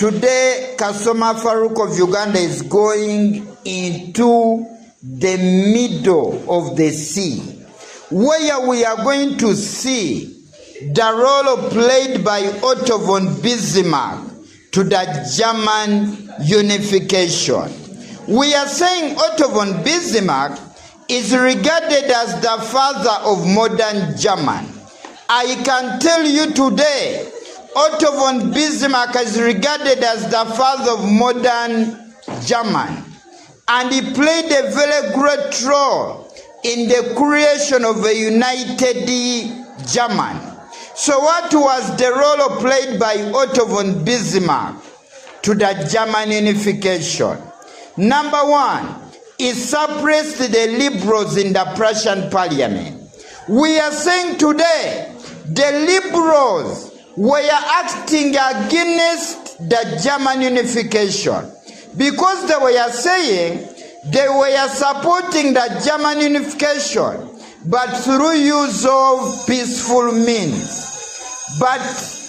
Today, Kasoma Farouk of Uganda is going into the middle of the sea, where we are going to see the role played by Otto von Bismarck to the German unification. We are saying Otto von Bismarck is regarded as the father of modern German. I can tell you today, Otto von Bismarck is regarded as the father of modern German, and he played a very great role in the creation of a united German. So what was the role played by Otto von Bismarck to the German unification? Number one, he suppressed the liberals in the Prussian parliament. We are saying today, the liberals were acting against the German unification because they were saying they were supporting the German unification, but through use of peaceful means. But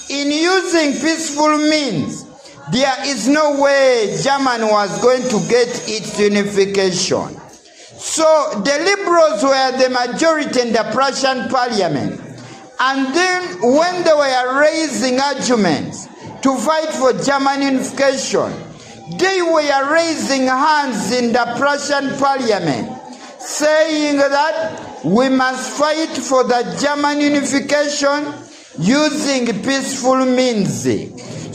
in using peaceful means, there is no way Germany was going to get its unification. So the liberals were the majority in the Prussian parliament. And then when they were raising arguments to fight for German unification, they were raising hands in the Prussian parliament, saying that we must fight for the German unification using peaceful means.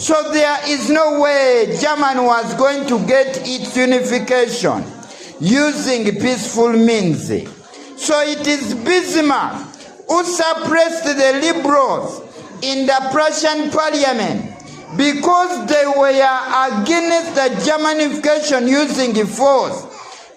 So there is no way Germany was going to get its unification using peaceful means. So it is Bismarck who suppressed the liberals in the Prussian parliament because they were against the German unification using force.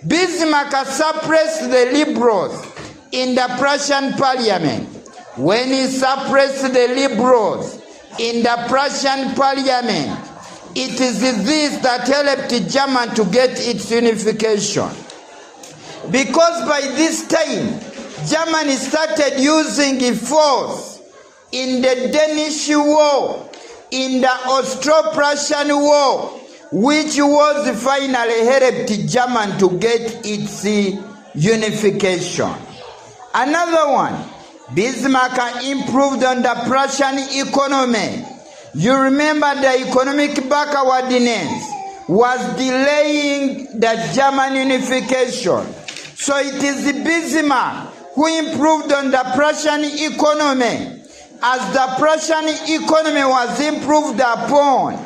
Bismarck suppressed the liberals in the Prussian parliament. When he suppressed the liberals in the Prussian parliament, it is this that helped Germany to get its unification. Because by this time, Germany started using force in the Danish War, in the Austro-Prussian War, which was finally helped Germany to get its unification. Another one, Bismarck improved on the Prussian economy. You remember the economic backwardness was delaying the German unification. So it is Bismarck who improved on the Prussian economy. As the Prussian economy was improved upon,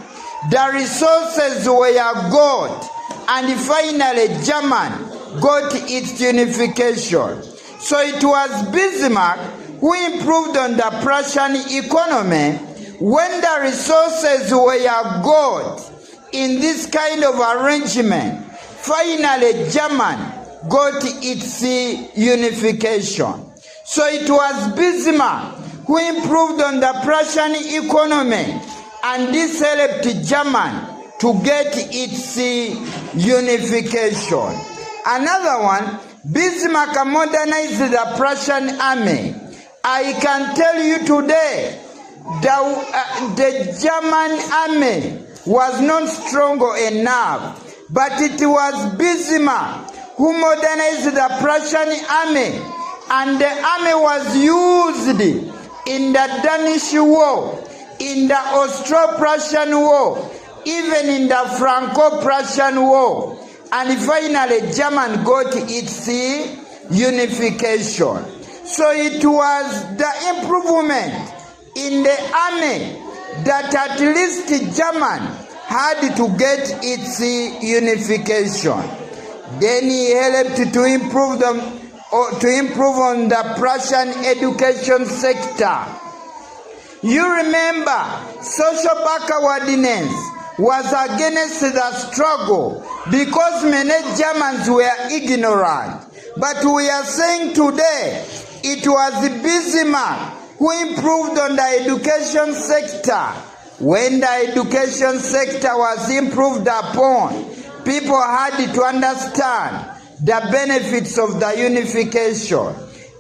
the resources were got, and finally Germany got its unification. So it was Bismarck who improved on the Prussian economy. When the resources were got in this kind of arrangement, finally Germany got its unification. So it was Bismarck who improved on the Prussian economy, and this helped Germany to get its unification. Another one, Bismarck modernized the Prussian army. I can tell you today, the German army was not strong enough, but it was Bismarck who modernized the Prussian army, and the army was used in the Danish War, in the Austro-Prussian War, even in the Franco-Prussian War, and finally Germany got its unification. So it was the improvement in the army that at least Germany had to get its unification. Then he helped to improve on the Prussian education sector. You remember, social backwardness was against the struggle because many Germans were ignorant. But we are saying today, it was Bismarck who improved on the education sector. When the education sector was improved upon, people had to understand the benefits of the unification.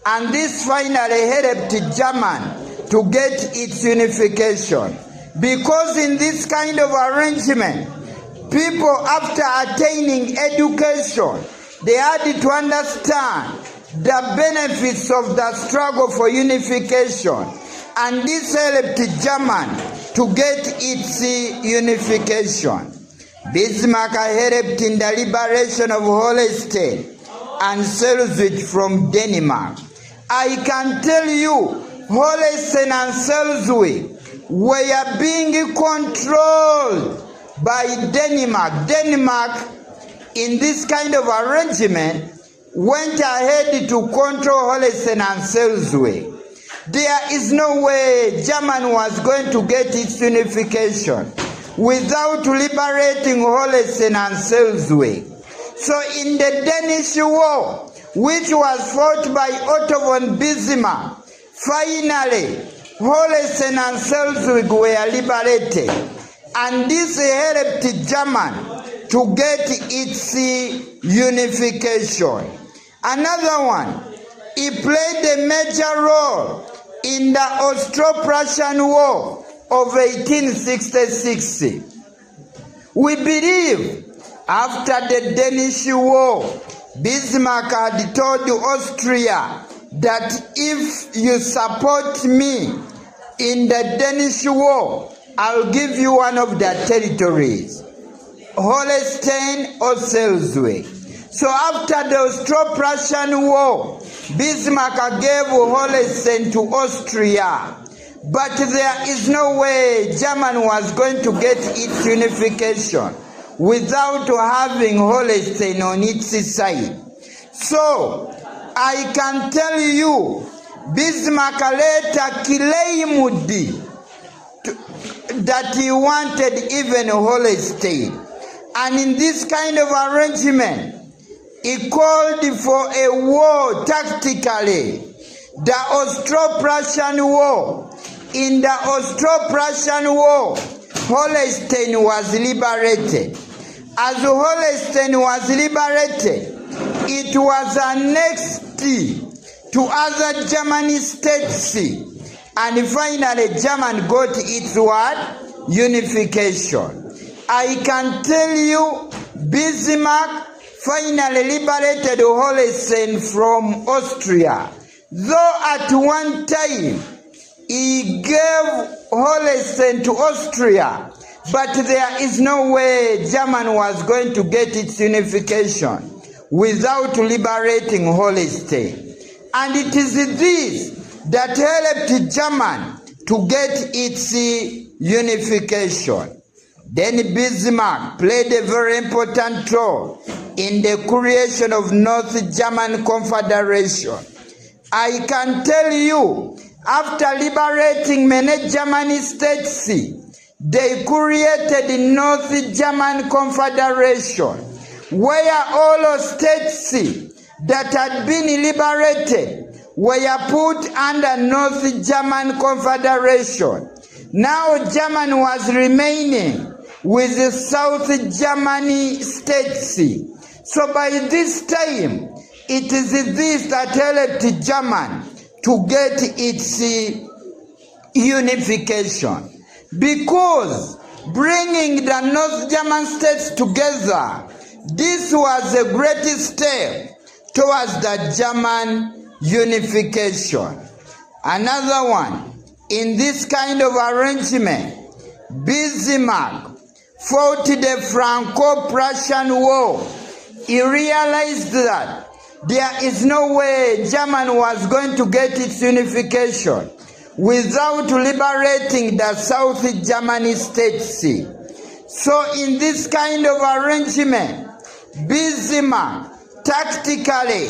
And this finally helped Germany to get its unification. Because in this kind of arrangement, people after attaining education, they had to understand the benefits of the struggle for unification. And this helped Germany to get its unification. Bismarck helped in the liberation of Holstein and Schleswig from Denmark. I can tell you, Holstein and Schleswig were being controlled by Denmark. Denmark, in this kind of arrangement, went ahead to control Holstein and Schleswig. There is no way Germany was going to get its unification without liberating Holstein and Schleswig. So in the Danish War, which was fought by Otto von Bismarck, finally Holstein and Schleswig were liberated. And this helped Germany to get its unification. Another one, he played a major role in the Austro-Prussian War of 1866. We believe after the Danish War, Bismarck had told Austria that if you support me in the Danish War, I'll give you one of the territories, Holstein or Schleswig. So after the Austro-Prussian War, Bismarck gave Holstein to Austria. But there is no way Germany was going to get its unification without having Holstein on its side. So I can tell you, Bismarck later claimed that he wanted even Holstein. And in this kind of arrangement, he called for a war tactically, the Austro-Prussian War. In the Austro-Prussian War, Holstein was liberated. As Holstein was liberated, it was annexed to other German states. And finally, Germany got its what? Unification. I can tell you, Bismarck finally liberated Holstein from Austria. Though at one time, he gave Holstein to Austria, but there is no way Germany was going to get its unification without liberating Holstein. And it is this that helped Germany to get its unification. Then Bismarck played a very important role in the creation of North German Confederation. I can tell you, after liberating many German states, they created the North German Confederation, where all states that had been liberated were put under North German Confederation. Now Germany was remaining with the South Germany states. So by this time, it is this that helped Germany to get its unification. Because bringing the North German states together, this was a great step towards the German unification. Another one, in this kind of arrangement, Bismarck fought the Franco-Prussian War. He realized that there is no way Germany was going to get its unification without liberating the South German states. So in this kind of arrangement, Bismarck tactically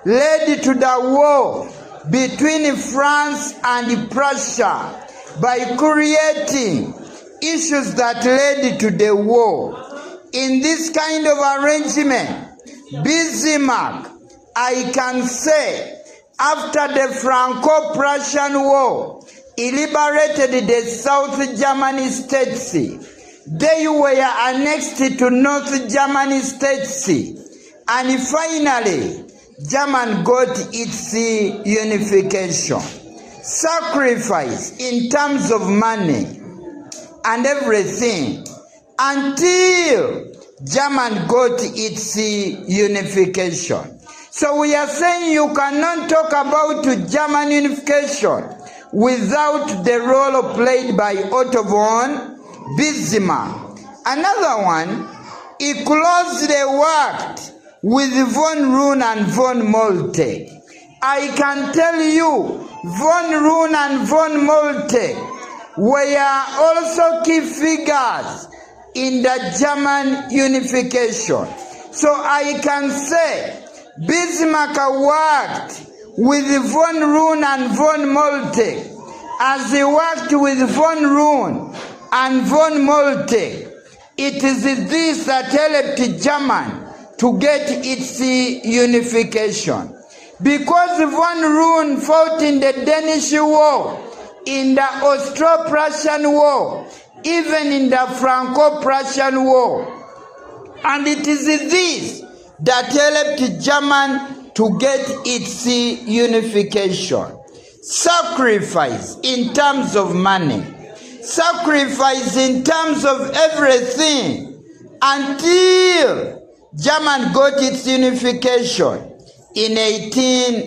led to the war between France and Prussia by creating issues that led to the war. In this kind of arrangement, Bismarck, I can say, after the Franco-Prussian War, he liberated the South German states. They were annexed to North German states. And finally, Germany got its unification. Sacrifice in terms of money, and everything until German got its unification. So we are saying you cannot talk about German unification without the role played by Otto von Bismarck. Another one, he closely worked with von Roon and von Moltke. I can tell you, von Roon and von Moltke were also key figures in the German unification. So I can say Bismarck worked with von Roon and von Moltke as he worked with von Roon and von Moltke. It is this that helped Germany to get its unification. Because von Roon fought in the Danish War, in the Austro-Prussian War, even in the Franco-Prussian War. And it is this that helped Germany to get its unification. Sacrifice in terms of money, sacrifice in terms of everything, until Germany got its unification in 18